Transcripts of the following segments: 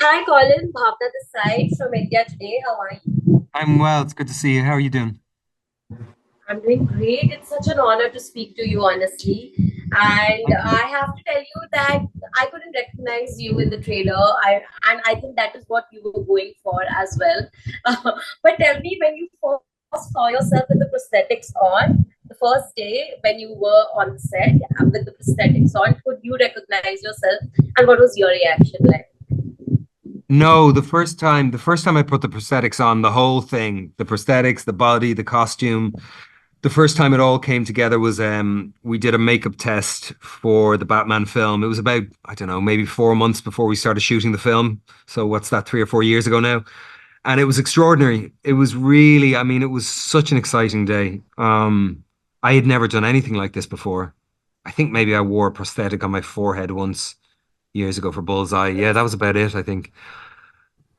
Hi, Colin. Bhavna this side from India today. How are you? I'm well. It's good to see you. How are you doing? I'm doing great. It's such an honor to speak to you, honestly. And Thank you. I have to tell you that I couldn't recognize you in the trailer. I think that is what you were going for as well. But tell me, when you first saw yourself with the prosthetics on, the first day when you were on set with the prosthetics on, could you recognize yourself? And what was your reaction like? No, the first time I put the prosthetics on, the whole thing, the prosthetics, the body, the costume, the first time it all came together was we did a makeup test for the Batman film. It was about, I don't know, maybe 4 months before we started shooting the film. So what's that, 3 or 4 years ago now? And it was extraordinary. It was really, I mean, it was such an exciting day. I had never done anything like this before. I think maybe I wore a prosthetic on my forehead once years ago for Bullseye. Yeah, that was about it, I think.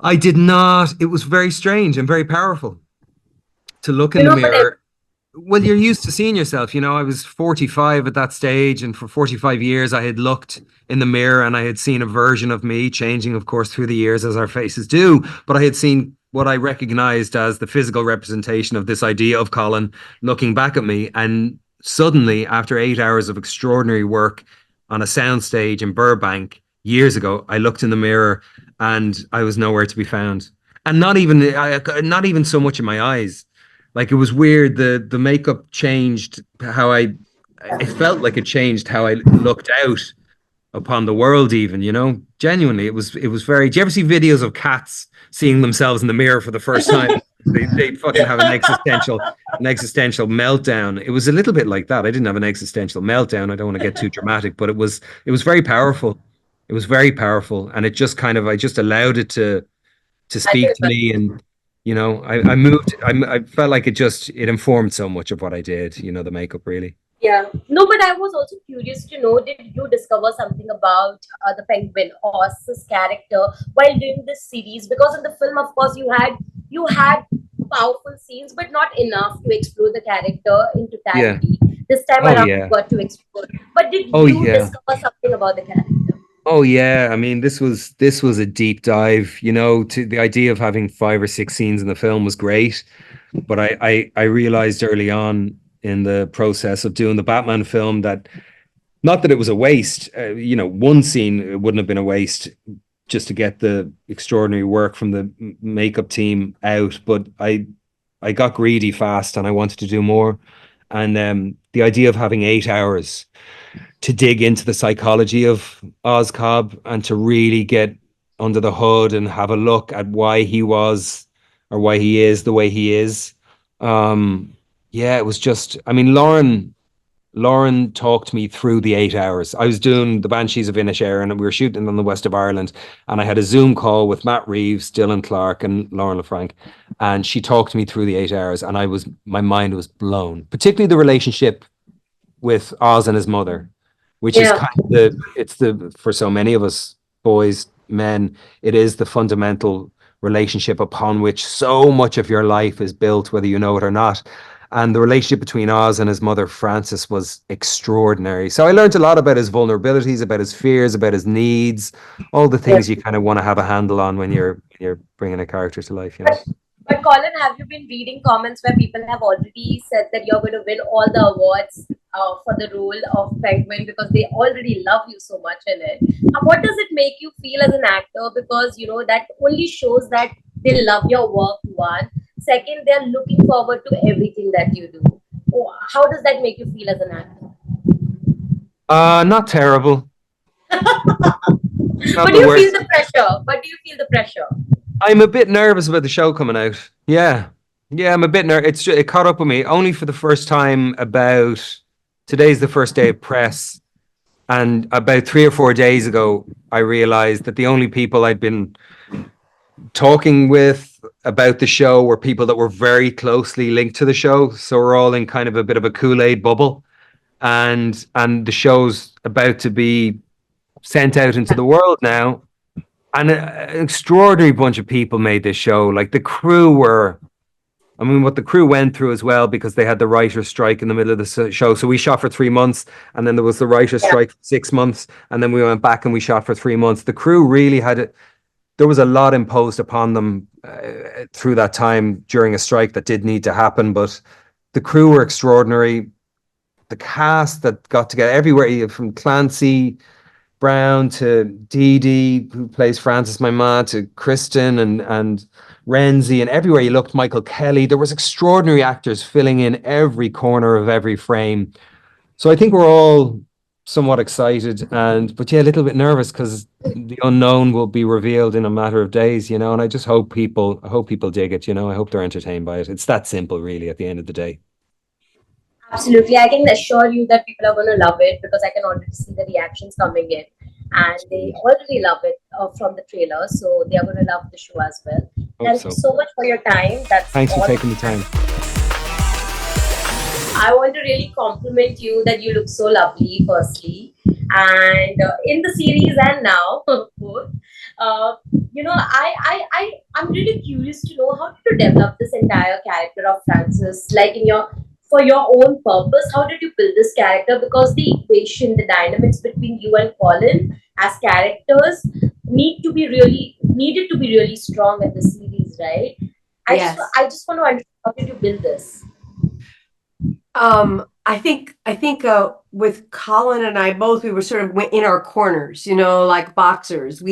I did not. It was very strange and very powerful to look in You the know what? mirror. Well, you're used to seeing yourself. I was 45 at that stage, and for 45 years, I had looked in the mirror and I had seen a version of me changing, of course, through the years as our faces do. But I had seen what I recognized as the physical representation of this idea of Colin looking back at me. And suddenly, after 8 hours of extraordinary work on a soundstage in Burbank years ago, I looked in the mirror and I was nowhere to be found. And not even so much in my eyes. Like it was weird. The makeup changed how I. It felt like it changed how I looked out upon the world. Even genuinely, it was very. Do you ever see videos of cats seeing themselves in the mirror for the first time? They fucking have an existential meltdown. It was a little bit like that. I didn't have an existential meltdown. I don't want to get too dramatic, but it was very powerful. It was very powerful, and it just kind of I just allowed it to I speak can to me. And I moved. I felt like it informed so much of what I did. The makeup really. Yeah. No, but I was also curious to know, did you discover something about the Penguin Oz's character while doing this series? Because in the film, of course, you had powerful scenes, but not enough to explore the character in Yeah. totality. This time Oh around, you yeah. got to explore. But did Oh you yeah. discover something about the character? Oh yeah. I mean, this was a deep dive. To the idea of having 5 or 6 scenes in the film was great, but I realized early on in the process of doing the Batman film that not that it was a waste. One scene it wouldn't have been a waste just to get the extraordinary work from the makeup team out. But I got greedy fast and I wanted to do more. And the idea of having 8 hours to dig into the psychology of Oz Cobb and to really get under the hood and have a look at why he was or why he is the way he is. Yeah, it was just, I mean, Lauren talked me through the 8 hours. I was doing the Banshees of Inisherin and we were shooting on the west of Ireland. And I had a Zoom call with Matt Reeves, Dylan Clark, and Lauren LaFranc. And she talked me through the 8 hours, and my mind was blown, particularly the relationship with Oz and his mother, which is Yeah. kind of for so many of us boys, men, it is the fundamental relationship upon which so much of your life is built, whether you know it or not. And the relationship between Oz and his mother, Frances, was extraordinary. So I learned a lot about his vulnerabilities, about his fears, about his needs, all the Yeah. things you kind of want to have a handle on when you're bringing a character to life. But Colin, have you been reading comments where people have already said that you're going to win all the awards for the role of Penguin because they already love you so much in it? What does it make you feel as an actor? Because that only shows that they love your work. One, second, they're looking forward to everything that you do. Oh, how does that make you feel as an actor? Not terrible. Not But do the you feel worst. the pressure? But do you feel the pressure? I'm a bit nervous about the show coming out. Yeah. Yeah, I'm a bit nervous. It caught up with me only for the first time about today's the first day of press. And about 3 or 4 days ago, I realized that the only people I'd been talking with about the show were people that were very closely linked to the show. So we're all in kind of a bit of a Kool-Aid bubble. And the show's about to be sent out into the world now. And an extraordinary bunch of people made this show. Like the crew were, I mean, what the crew went through as well, because they had the writer's strike in the middle of the show. So we shot for 3 months, and then there was the writer's Yeah. strike for 6 months, and then we went back and we shot for 3 months. The crew really had it. there was a lot imposed upon them through that time during a strike that did need to happen. But the crew were extraordinary. The cast that got together everywhere, from Clancy Brown to Dee Dee, who plays Frances, my ma, to Kristen and Renzi, and everywhere you looked, Michael Kelly. There was extraordinary actors filling in every corner of every frame. So I think we're all somewhat excited, but yeah, a little bit nervous because the unknown will be revealed in a matter of days, you know. And I hope people dig it, you know. I hope they're entertained by it. It's that simple, really, at the end of the day. Absolutely. I can assure you that people are going to love it because I can already see the reactions coming in and they already love it from the trailer. So they are going to love the show as well. Hope Thank you so. so much for your time. That's Thanks for all. taking the time. I want to really compliment you that you look so lovely, firstly, and in the series and now, both. Uh, I'm really curious to know how did you develop this entire character of Francis, like in your for your own purpose. How did you build this character? Because the equation, the dynamics between you and Colin as characters needed to be really strong in the series, right? Yes. I just want to understand how did you build this? I think with Colin and I both, we were sort of in our corners, you know, like boxers.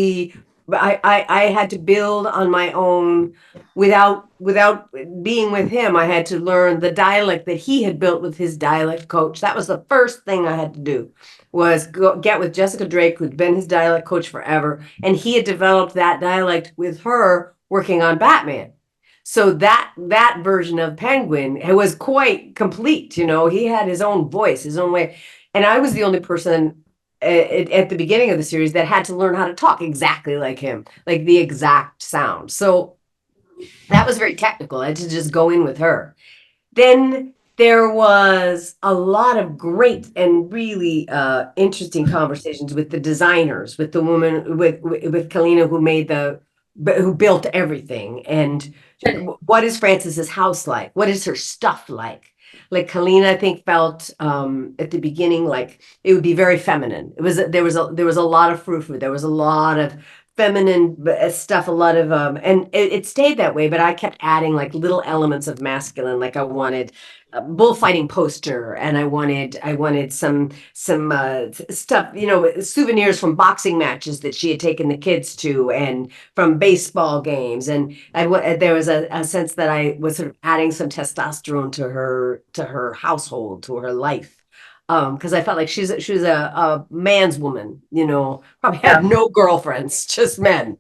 I had to build on my own without being with him. I had to learn the dialect that he had built with his dialect coach. That was the first thing I had to do, was get with Jessica Drake, who'd been his dialect coach forever, and he had developed that dialect with her working on Batman. So that version of Penguin was quite complete. You know, he had his own voice, his own way, and I was the only person at the beginning of the series that had to learn how to talk exactly like him, like the exact sound. So that was very technical. I had to just go in with her. Then there was a lot of great and really interesting conversations with the designers, with the woman, with Kalina, who built everything. And what is Frances's house like? What is her stuff like? Like Kalina, I think, felt at the beginning like it would be very feminine. There was a lot of frou-frou. There was a lot of feminine stuff, a lot of and it stayed that way, but I kept adding like little elements of masculine. Like I wanted a bullfighting poster, and I wanted some stuff, you know, souvenirs from boxing matches that she had taken the kids to, and from baseball games. And there was a sense that I was sort of adding some testosterone to her household, to her life. Because I felt like she was a man's woman, you know, probably had no girlfriends, just men.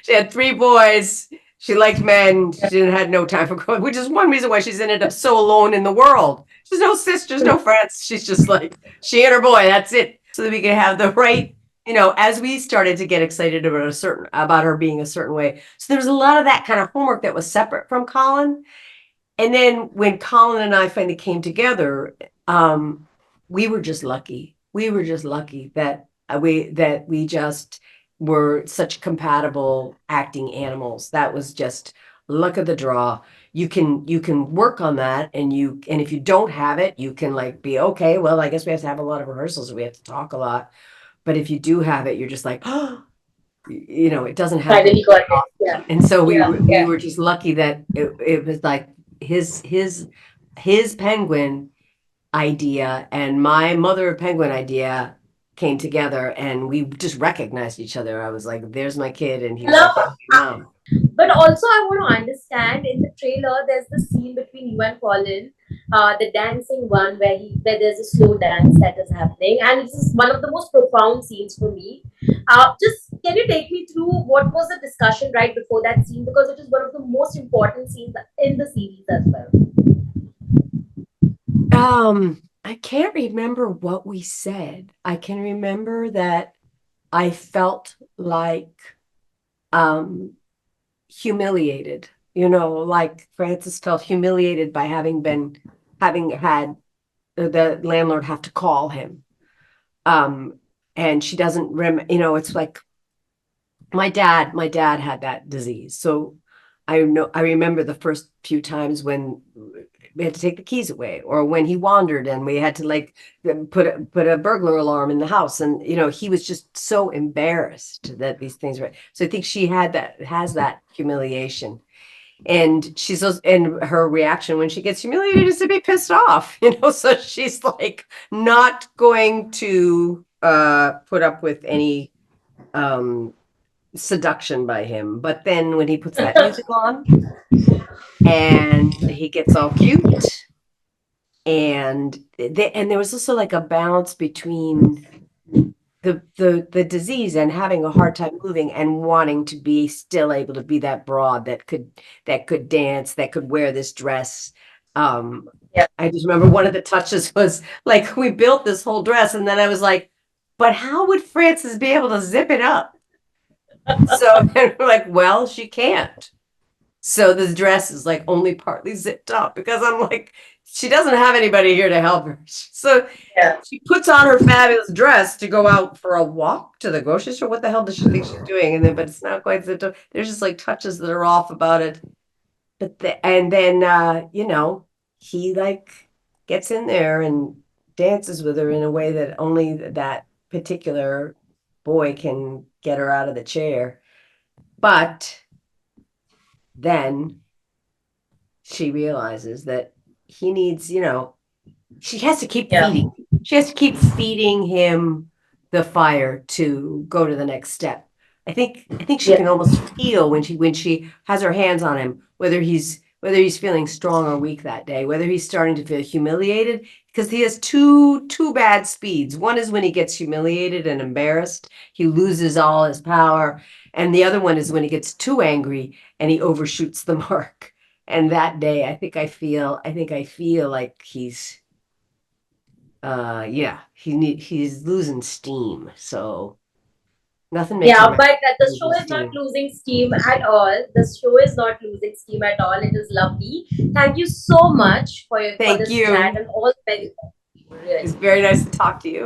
She had 3 boys. She liked men. She had no time for girls, which is one reason why she's ended up so alone in the world. She's no sisters, no friends. She's just like she and her boy. That's it. So that we can have the right, you know, as we started to get excited about her being a certain way. So there was a lot of that kind of homework that was separate from Colin. And then when Colin and I finally came together, we were just lucky. We were just lucky that we just were such compatible acting animals. That was just luck of the draw. You can work on that, and if you don't have it, you can like be okay. Well, I guess we have to have a lot of rehearsals. We have to talk a lot. But if you do have it, you're just like, oh, you know, it doesn't happen. Finally got it. Yeah. And so we were just lucky that it was like his penguin idea and my mother of penguin idea came together, and we just recognized each other. I was like, there's my kid, and he was like, Mom. But also I want to understand, in the trailer there's the scene between you and Colin, the dancing one where there's a slow dance that is happening, and this is one of the most profound scenes for me. Just can you take me through what was the discussion right before that scene, because it is one of the most important scenes in the series as well. I can't remember what we said. I can remember that I felt like humiliated, you know, like Frances felt humiliated by having had the landlord have to call him. And she doesn't you know, it's like my dad had that disease. So I remember the first few times when we had to take the keys away, or when he wandered and we had to like put a burglar alarm in the house, and he was just so embarrassed that these things were. So I think she has that humiliation, and she's also, and her reaction when she gets humiliated is to be pissed off, so she's like not going to put up with any seduction by him. But then when he puts that music on and he gets all cute, and there was also like a balance between the disease and having a hard time moving and wanting to be still able to be that broad that could dance, that could wear this dress. Yeah. I just remember one of the touches was like, we built this whole dress, and then I was like, but how would Frances be able to zip it up? So then we're like, well, she can't. So this dress is like only partly zipped up, because I'm like, she doesn't have anybody here to help her. So Yeah. she puts on her fabulous dress to go out for a walk to the grocery store. What the hell does she think she's doing? But it's not quite zipped up. There's just like touches that are off about it. But and then he like gets in there and dances with her in a way that only that particular boy can get her out of the chair. But then she realizes that he needs, she has to keep feeding. She has to keep feeding him the fire to go to the next step. I think she can almost feel when she has her hands on him, whether he's feeling strong or weak that day, whether he's starting to feel humiliated, because he has two bad speeds. One is when he gets humiliated and embarrassed, he loses all his power, and the other one is when he gets too angry and he overshoots the mark. And that day, I think I feel like he's he's losing steam. So nothing makes Yeah, him but the show losing is not steam. losing steam at all. The show is not losing steam at all. It is lovely. Thank you so much for Thank this you. chat, and all very, really. It's very nice to talk to you.